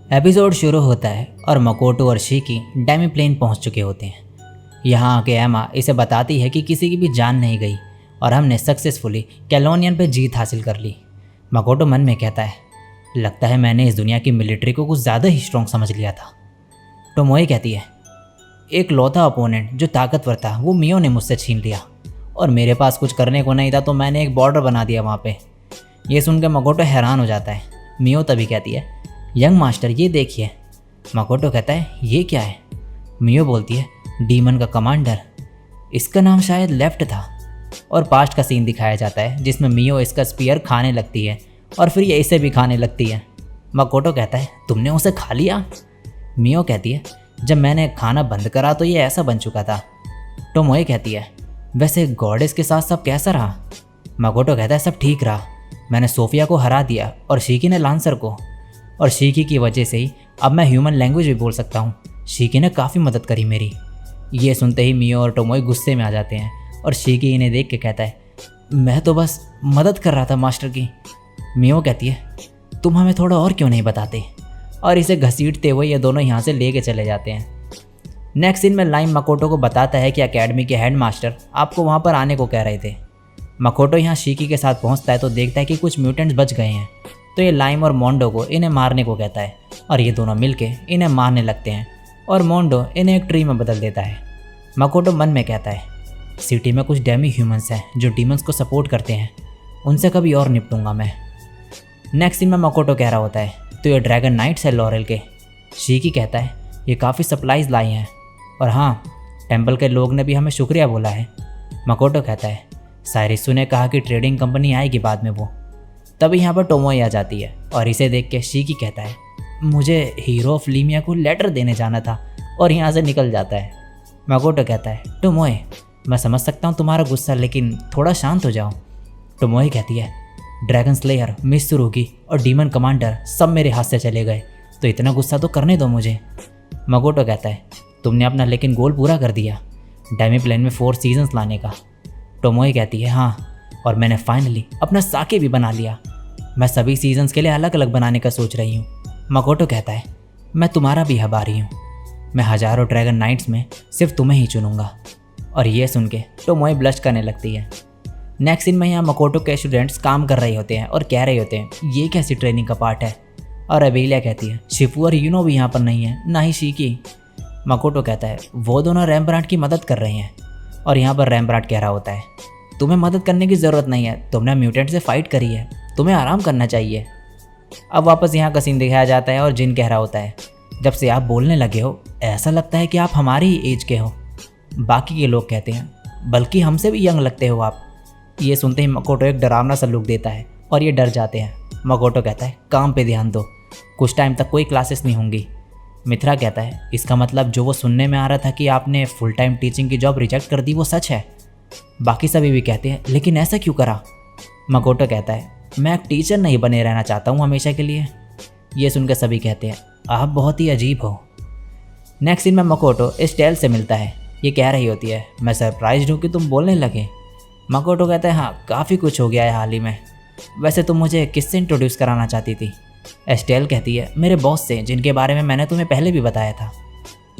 Episode शुरू होता है और मकोटो और शिकी डेमी प्लेन पहुंच चुके होते हैं। यहाँ आके एमा इसे बताती है कि किसी की भी जान नहीं गई और हमने सक्सेसफुली कैलोनियन पे जीत हासिल कर ली। मकोटो मन में कहता है, लगता है मैंने इस दुनिया की मिलिट्री को कुछ ज़्यादा ही स्ट्रॉन्ग समझ लिया था। टोमोए कहती है, एक लौता अपोनेंट जो ताकतवर था वो मियो ने मुझसे छीन लिया और मेरे पास कुछ करने को नहीं था तो मैंने एक बॉर्डर बना दिया वहाँ पे। ये सुनकर मकोटो हैरान हो जाता है। मियो तभी कहती है, यंग मास्टर ये देखिए। मकोटो कहता है, ये क्या है? मियो बोलती है, डीमन का कमांडर। इसका नाम शायद लेफ्ट था। और पास्ट का सीन दिखाया जाता है जिसमें मियो इसका स्पीयर खाने लगती है और फिर ये इसे भी खाने लगती है। मकोटो कहता है, तुमने उसे खा लिया? मियो कहती है, जब मैंने खाना बंद करा तो ये ऐसा बन चुका था। टोमोए कहती है, वैसे गॉडेस के साथ सब कैसा रहा? मकोटो कहता है, सब ठीक रहा। मैंने सोफिया को हरा दिया और शिकी ने लांसर को, और शिकी की वजह से ही अब मैं ह्यूमन लैंग्वेज भी बोल सकता हूँ। शिकी ने काफ़ी मदद करी मेरी। ये सुनते ही मियो और टोमोए गुस्से में आ जाते हैं और शिकी इन्हें देख के कहता है, मैं तो बस मदद कर रहा था मास्टर की। मियो कहती है, तुम हमें थोड़ा और क्यों नहीं बताते? और इसे घसीटते हुए ये दोनों यहाँ से लेके चले जाते हैं। नेक्स्ट सीन में लाइम मकोटो को बताता है कि एकेडमी के हेड मास्टर आपको वहाँ पर आने को कह रहे थे। मकोटो यहाँ शिकी के साथ पहुँचता है तो देखता है कि कुछ म्यूटेंट्स बच गए हैं, तो ये लाइम और मोंडो को इन्हें मारने को कहता है और ये दोनों मिलके इन्हें मारने लगते हैं और मोंडो इन्हें एक ट्री में बदल देता है। मकोटो मन में कहता है, सिटी में कुछ डेमी ह्यूमंस हैं जो डीमंस को सपोर्ट करते हैं, उनसे कभी और निपटूंगा मैं। नेक्स्ट सीन में मकोटो कह रहा होता है, तो ये ड्रैगन नाइट्स है लॉरेल के। शिकी कहता है, ये काफ़ी सप्लाईज लाई हैं और हाँ, टेम्पल के लोग ने भी हमें शुक्रिया बोला है। मकोटो कहता है, साइरिसु ने कहा कि ट्रेडिंग कंपनी आएगी बाद में वो। तभी यहाँ पर टोमोए आ जाती है और इसे देख के शिकी कहता है, मुझे हीरो ऑफ लीमिया को लेटर देने जाना था, और यहाँ से निकल जाता है। मकोटो कहता है, टोमोए मैं समझ सकता हूँ तुम्हारा गुस्सा, लेकिन थोड़ा शांत हो जाओ। टोमोए कहती है, ड्रैगन स्लेयर, मित्सुरुगी और डीमन कमांडर सब मेरे हाथ से चले गए, तो इतना गुस्सा तो करने दो मुझे। मकोटो कहता है, तुमने अपना लेकिन गोल पूरा कर दिया, डेमी प्लेन में 4 सीजन्स लाने का। टोमोए कहती है, हाँ, और मैंने फाइनली अपना साके भी बना लिया। मैं सभी सीजन्स के लिए अलग अलग बनाने का सोच रही हूँ। मकोटो कहता है, मैं तुम्हारा भी आभारी हूँ। मैं हजारों ड्रैगन नाइट्स में सिर्फ तुम्हें ही चुनूंगा। और ये सुन के टोमोए ब्लश करने लगती है। नेक्स्ट सीन में यहाँ मकोटो के स्टूडेंट्स काम कर रहे होते हैं और कह रहे होते हैं, ये कैसी ट्रेनिंग का पार्ट है? और अबेलिया कहती है, शिफू और यूनो भी यहाँ पर नहीं है, ना ही शिकी। मकोटो कहता है, वो दोनों रैम्ब्राट की मदद कर रहे हैं। और यहाँ पर रैम्ब्राट कह रहा होता है, तुम्हें मदद करने की ज़रूरत नहीं है, तुमने म्यूटेंट से फाइट करी है, तुम्हें आराम करना चाहिए। अब वापस यहाँ का सीन दिखाया जाता है और जिन कह रहा होता है, जब से आप बोलने लगे हो ऐसा लगता है कि आप हमारी ही एज के हो। बाकी के लोग कहते हैं, बल्कि हमसे भी यंग लगते हो आप। ये सुनते ही मकोटो एक डरावना सा लुक देता है और ये डर जाते हैं। मकोटो कहता है, काम पे ध्यान दो, कुछ टाइम तक कोई क्लासेस नहीं होंगी। मित्रा कहता है, इसका मतलब जो वो सुनने में आ रहा था कि आपने फुल टाइम टीचिंग की जॉब रिजेक्ट कर दी वो सच है? बाकी सभी भी कहते हैं, लेकिन ऐसा क्यों करा? मकोटो कहता है, मैं एक टीचर नहीं बने रहना चाहता हूँ हमेशा के लिए। ये सुनकर सभी कहते हैं, आप बहुत ही अजीब हो। नेक्स्ट सीन में मकोटो एस्टेल से मिलता है। ये कह रही होती है, मैं सरप्राइज्ड हूँ कि तुम बोलने लगे। मकोटो कहता है, हाँ, काफ़ी कुछ हो गया है हाल ही में। वैसे तुम मुझे किससे इंट्रोड्यूस कराना चाहती थी? एस्टेल कहती है, मेरे बॉस से, जिनके बारे में मैंने तुम्हें पहले भी बताया था।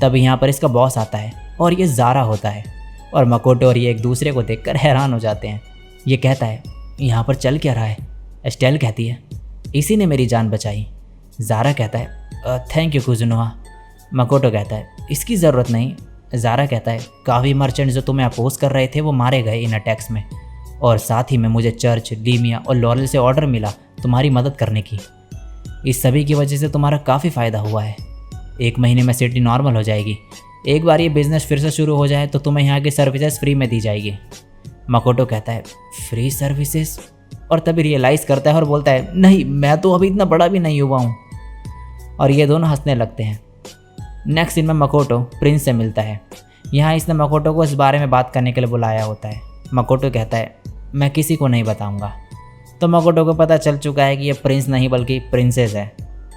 तब यहाँ पर इसका बॉस आता है और ये ज़ारा होता है। और मकोटो और ये एक दूसरे को देखकर हैरान हो जाते हैं। ये कहता है, यहाँ पर चल क्या रहा है? एस्टेल कहती है, इसी ने मेरी जान बचाई। ज़ारा कहता है, थैंक यू कुजुनोहा। मकोटो कहता है, इसकी ज़रूरत नहीं। ज़ारा कहता है, काफ़ी मर्चेंट जो तुम्हें अपोज कर रहे थे वो मारे गए इन अटैक्स में, और साथ ही में मुझे चर्च, लीमिया और लॉरेल से ऑर्डर मिला तुम्हारी मदद करने की। इस सभी की वजह से तुम्हारा काफ़ी फ़ायदा हुआ है। 1 महीने में सिटी नॉर्मल हो जाएगी। एक बार ये बिज़नेस फिर से शुरू हो जाए तो तुम्हें यहाँ की सर्विसेज फ्री में दी जाएगी। मकोटो कहता है, फ्री सर्विसेज? और तभी रियलाइज़ करता है और बोलता है, नहीं, मैं तो अभी इतना बड़ा भी नहीं हुआ हूँ। और ये दोनों हंसने लगते हैं। नेक्स्ट सीन में मकोटो प्रिंस से मिलता है। यहाँ इसने मकोटो को इस बारे में बात करने के लिए बुलाया होता है। मकोटो कहता है, मैं किसी को नहीं बताऊँगा। तो मकोटो को पता चल चुका है कि ये प्रिंस नहीं बल्कि प्रिंसेस है।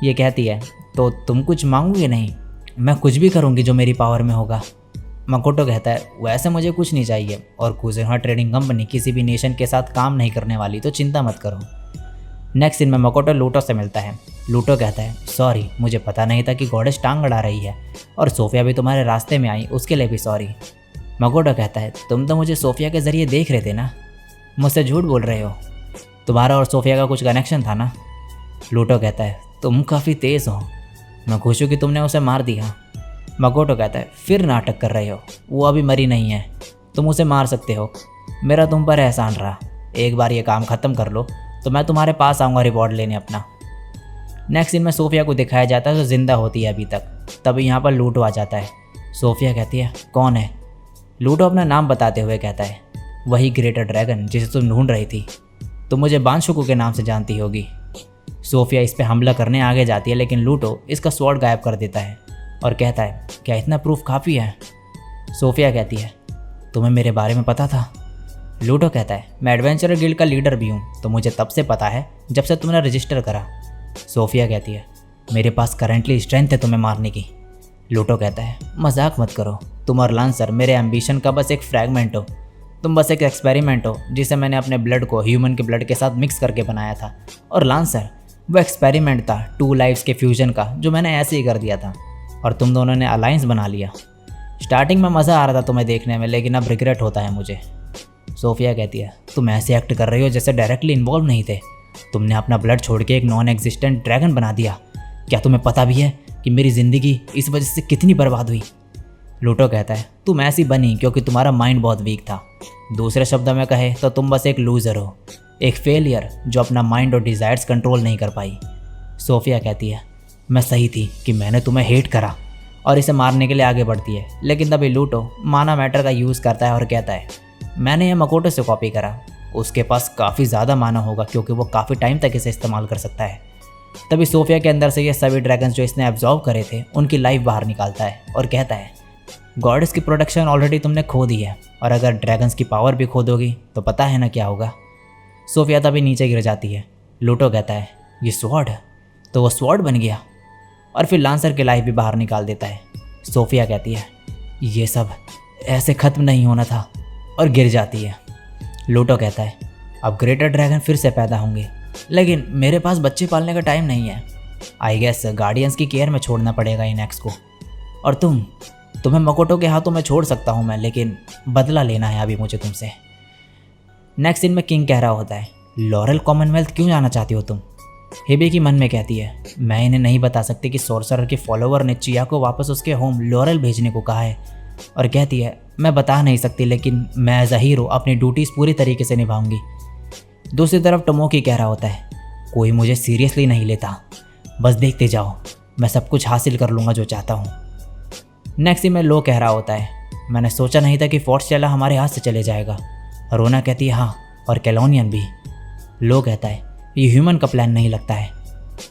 ये कहती है, तो तुम कुछ मांगोगे नहीं? मैं कुछ भी करूँगी जो मेरी पावर में होगा। मकोटो कहता है, वैसे मुझे कुछ नहीं चाहिए, और कुजुनोहा ट्रेडिंग कंपनी किसी भी नेशन के साथ काम नहीं करने वाली, तो चिंता मत करो। नेक्स्ट सीन में मकोटो लूटो से मिलता है। लूटो कहता है सॉरी, मुझे पता नहीं था कि गॉडेस टांग अड़ा रही है, और सोफिया भी तुम्हारे रास्ते में आई, उसके लिए भी सॉरी। मकोटो कहता है तुम तो मुझे सोफिया के ज़रिए देख रहे थे ना, मुझसे झूठ बोल रहे हो, तुम्हारा और सोफिया का कुछ कनेक्शन था ना। लूटो कहता है तुम काफ़ी तेज़ हो, मैं खुश हूँ कि तुमने उसे मार दिया। मकोटो कहता है फिर नाटक कर रहे हो, वो अभी मरी नहीं है, तुम उसे मार सकते हो, मेरा तुम पर एहसान रहा, एक बार ये काम ख़त्म कर लो तो मैं तुम्हारे पास आऊँगा रिवॉर्ड लेने अपना। नेक्स्ट सीन में सोफिया को दिखाया जाता है जो ज़िंदा होती है अभी तक। तभी यहाँ पर लूटो आ जाता है। सोफिया कहती है कौन है। लूटो अपना नाम बताते हुए कहता है वही ग्रेटर ड्रैगन जिसे तुम ढूंढ रही थी, तुम मुझे बांशुकु के नाम से जानती होगी। सोफिया इस पर हमला करने आगे जाती है, लेकिन लूटो इसका स्वॉर्ड गायब कर देता है और कहता है क्या इतना प्रूफ काफ़ी है। सोफिया कहती है तुम्हें मेरे बारे में पता था। लूटो कहता है मैं एडवेंचरर गिल्ड का लीडर भी हूँ, तो मुझे तब से पता है जब से तुमने रजिस्टर करा। सोफिया कहती है मेरे पास करेंटली स्ट्रेंथ है तुम्हें मारने की। लूटो कहता है मजाक मत करो, तुम और लांसर मेरे एम्बिशन का बस एक फ्रैगमेंट हो, तुम बस एक एक्सपेरिमेंट हो जिसे मैंने अपने ब्लड को ह्यूमन के ब्लड के साथ मिक्स करके बनाया था, और लांसर वो एक्सपेरिमेंट था 2 लाइफ्स के फ्यूजन का जो मैंने ऐसे ही कर दिया था, और तुम दोनों ने अलायंस बना लिया। स्टार्टिंग में मज़ा आ रहा था तुम्हें देखने में, लेकिन अब रिग्रेट होता है मुझे। सोफिया कहती है तुम ऐसे एक्ट कर रही हो जैसे डायरेक्टली इन्वॉल्व नहीं थे, तुमने अपना ब्लड छोड़ के एक नॉन एग्जिस्टेंट ड्रैगन बना दिया, क्या तुम्हें पता भी है कि मेरी ज़िंदगी इस वजह से कितनी बर्बाद हुई। लूटो कहता है तुम ऐसी बनी क्योंकि तुम्हारा माइंड बहुत वीक था, दूसरे शब्दों में कहे तो तुम बस एक लूज़र हो, एक फेलियर जो अपना माइंड और डिज़ायर्स कंट्रोल नहीं कर पाई। सोफिया कहती है मैं सही थी कि मैंने तुम्हें हेट करा, और इसे मारने के लिए आगे बढ़ती है, लेकिन तभी लूटो माना मैटर का यूज़ करता है और कहता है मैंने ये मकोटो से कॉपी करा, उसके पास काफ़ी ज़्यादा माना होगा क्योंकि वो काफ़ी टाइम तक इसे इस्तेमाल कर सकता है। तभी सोफिया के अंदर से ये सभी ड्रैगन्स जो इसने एब्जॉर्व करे थे उनकी लाइफ बाहर निकालता है और कहता है गॉडेस की प्रोटेक्शन ऑलरेडी तुमने खो दी है, और अगर ड्रैगन्स की पावर भी खो दोगी तो पता है ना क्या होगा। सोफिया तभी नीचे गिर जाती है। लूटो कहता है ये स्वॉर्ड, तो वो स्वॉर्ड बन गया, और फिर लांसर की लाइफ भी बाहर निकाल देता है। सोफिया कहती है ये सब ऐसे ख़त्म नहीं होना था, और गिर जाती है। लूटो कहता है अब ग्रेटर ड्रैगन फिर से पैदा होंगे, लेकिन मेरे पास बच्चे पालने का टाइम नहीं है, आई गेस गार्डियंस की केयर में छोड़ना पड़ेगा इन एक्स को, और तुम्हें मकोटो के हाथों में छोड़ सकता हूँ मैं, लेकिन बदला लेना है अभी मुझे तुमसे। नेक्स्ट सीन में किंग कह रहा होता है लॉरेल कॉमनवेल्थ क्यों जाना चाहती हो तुम। हिबेकी मन में कहती है मैं इन्हें नहीं बता सकती कि सोर्सरर के फॉलोवर ने चिया को वापस उसके होम लॉरेल भेजने को कहा है, और कहती है मैं बता नहीं सकती, लेकिन मैं एज अ हीरो अपनी ड्यूटीज़ पूरी तरीके से निभाऊंगी। दूसरी तरफ टोमोकी कह रहा होता है कोई मुझे सीरियसली नहीं लेता, बस देखते जाओ, मैं सब कुछ हासिल कर लूँगा जो चाहता हूँ। नेक्स्ट में लो कह रहा होता है मैंने सोचा नहीं था कि फोर्टसेला हमारे हाथ से चले जाएगा। रोना कहती है हाँ, और कैलोनियन भी। लो कहता है ये ह्यूमन का प्लान नहीं लगता है,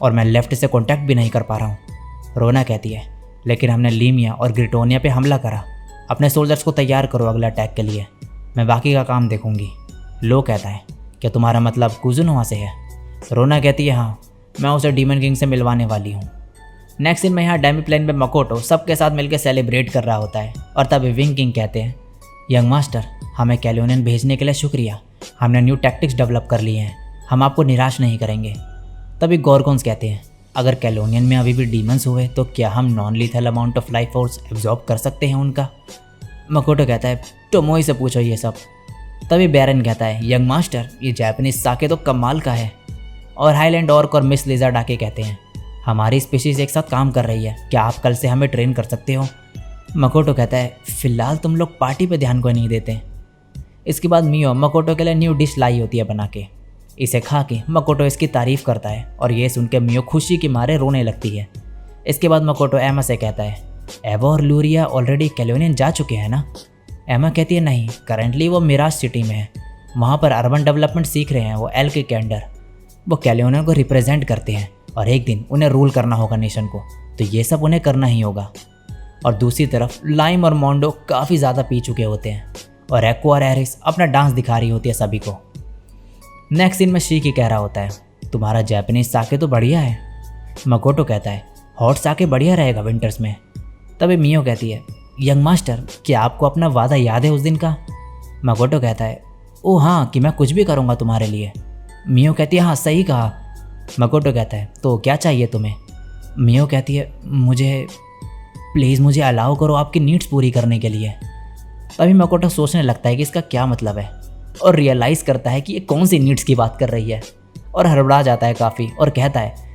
और मैं लेफ्ट से कांटेक्ट भी नहीं कर पा रहा हूँ। रोना कहती है लेकिन हमने लीमिया और ग्रिटोनिया पे हमला करा, अपने सोल्जर्स को तैयार करो अगला अटैक के लिए, मैं बाकी का काम देखूंगी। लो कहता है क्या तुम्हारा मतलब कुजुनोआ से है। रोना कहती है हाँ, मैं उसे डीमन किंग से मिलवाने वाली हूँ। नेक्स्ट दिन में यहाँ डेमी प्लेन पे मकोटो सबके साथ मिलकर सेलिब्रेट कर रहा होता है, और तभी विंग किंग कहते हैं यंग मास्टर हमें कैलोनियन भेजने के लिए शुक्रिया, हमने न्यू टैक्टिक्स डेवलप कर लिए हैं, हम आपको निराश नहीं करेंगे। तभी गॉर्गोन्स कहते हैं अगर कैलोनियन में अभी भी डीमंस हुए तो क्या हम non lethal amount of life force absorb कर सकते हैं उनका। मकोटो कहता है टोमोई से पूछो ये सब। तभी बैरन कहता है यंग मास्टर ये जापानीज साके तो कमाल का है। और हाईलैंड ऑर्क और मिस लिजार्ड आके कहते हैं हमारी स्पीशीज एक साथ काम कर रही है, क्या आप कल से हमें ट्रेन कर सकते हो। मकोटो कहता है फिलहाल तुम लोग पार्टी पे ध्यान को नहीं देते। इसके बाद मियो मकोटो के लिए न्यू डिश लाई होती है बना के, इसे खा के मकोटो इसकी तारीफ़ करता है, और ये सुन के मियो खुशी के मारे रोने लगती है। इसके बाद मकोटो एमा से कहता है एवा और लूरिया ऑलरेडी कैलोनियन जा चुके हैं ना। एमा कहती है नहीं, करेंटली वो मिराज सिटी में है, वहाँ पर अर्बन डेवलपमेंट सीख रहे हैं वो एल के अंडर, वो कैलोनियन को रिप्रेजेंट करते हैं, और एक दिन उन्हें रूल करना होगा नेशन को, तो ये सब उन्हें करना ही होगा। और दूसरी तरफ लाइम और मोंडो काफ़ी ज़्यादा पी चुके होते हैं, और एक्को और एरिस अपना डांस दिखा रही होती है सभी को। नेक्स्ट सीन में शीकी कह रहा होता है तुम्हारा जापानीज साके तो बढ़िया है। मकोटो कहता है हॉट साके बढ़िया रहेगा विंटर्स में। तभी मियो कहती है यंग मास्टर क्या आपको अपना वादा याद है उस दिन का। मकोटो कहता है ओ हाँ, कि मैं कुछ भी करूँगा तुम्हारे लिए। मियो कहती है हाँ सही कहा, मकोटो कहता है तो क्या चाहिए तुम्हें? मियो कहती है मुझे प्लीज़ मुझे अलाउ करो आपकी नीड्स पूरी करने के लिए। तभी मकोटो सोचने लगता है कि इसका क्या मतलब है और रियलाइज़ करता है कि ये कौन सी नीड्स की बात कर रही है और हड़बड़ा जाता है काफ़ी और कहता है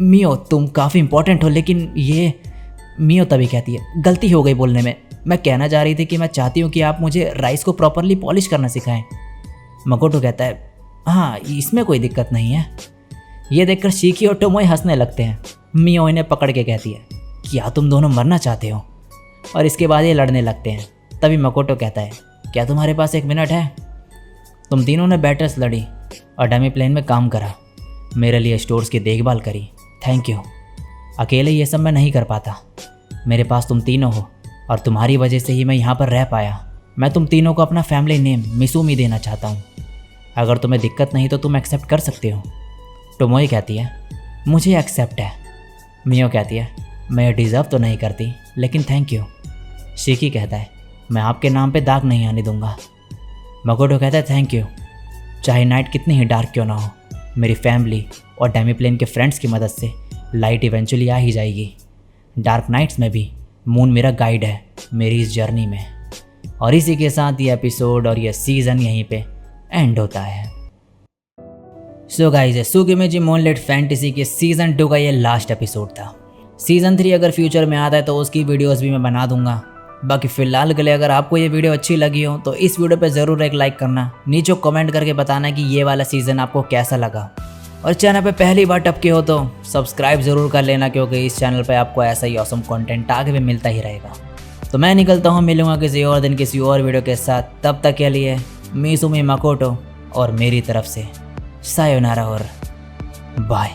मियो तुम काफ़ी इंपॉर्टेंट हो लेकिन ये। मियो तभी कहती है गलती हो गई बोलने में, मैं कहना चाह रही थी कि मैं चाहती हूँ कि आप मुझे राइस को प्रॉपरली पॉलिश करना सिखाएं। मकोटो कहता है हाँ इसमें कोई दिक्कत नहीं है। ये देखकर शिकी और टोमोए हंसने लगते हैं। मियो इन्हें पकड़ के कहती है क्या तुम दोनों मरना चाहते हो? और इसके बाद ये लड़ने लगते हैं। तभी मकोटो कहता है क्या तुम्हारे पास 1 मिनट है? तुम तीनों ने बैटल्स लड़ी और डमी प्लेन में काम करा, मेरे लिए स्टोर्स की देखभाल करी, थैंक यू। अकेले ये सब मैं नहीं कर पाता, मेरे पास तुम तीनों हो और तुम्हारी वजह से ही मैं यहाँ पर रह पाया। मैं तुम तीनों को अपना फैमिली नेम मिसूमी देना चाहता हूँ, अगर तुम्हें दिक्कत नहीं तो तुम एक्सेप्ट कर सकते हो। टोमोए कहती है मुझे एक्सेप्ट है। मियो कहती है मैं डिज़र्व तो नहीं करती लेकिन थैंक यू। शिकी कहता है मैं आपके नाम पे दाग नहीं आने दूंगा। मकोटो कहता है थैंक यू। चाहे नाइट कितनी ही डार्क क्यों ना हो, मेरी फैमिली और डेमी प्लेन के फ्रेंड्स की मदद से लाइट इवेंचुअली आ ही जाएगी। डार्क नाइट्स में भी मून मेरा गाइड है मेरी इस जर्नी में। और इसी के साथ ये एपिसोड और ये सीज़न यहीं पे एंड होता है। सो गाइस सुगेमेजी मोनलिट फैंटेसी के सीज़न 2 का ये लास्ट एपिसोड था। सीज़न 3 अगर फ्यूचर में आता है तो उसकी वीडियोस भी मैं बना दूंगा। बाकी फ़िलहाल के लिए अगर आपको ये वीडियो अच्छी लगी हो तो इस वीडियो पे ज़रूर एक लाइक करना, नीचे कमेंट करके बताना कि ये वाला सीज़न आपको कैसा लगा। और चैनल पे पहली बार टपके हो तो सब्सक्राइब ज़रूर कर लेना, क्योंकि इस चैनल पे आपको ऐसा ही ऑसम कंटेंट आगे भी मिलता ही रहेगा। तो मैं निकलता हूँ, मिलूंगा किसी और दिन किसी और वीडियो के साथ। तब तक के लिए मिसुमी मकोटो और मेरी तरफ से सायोनारा और बाय।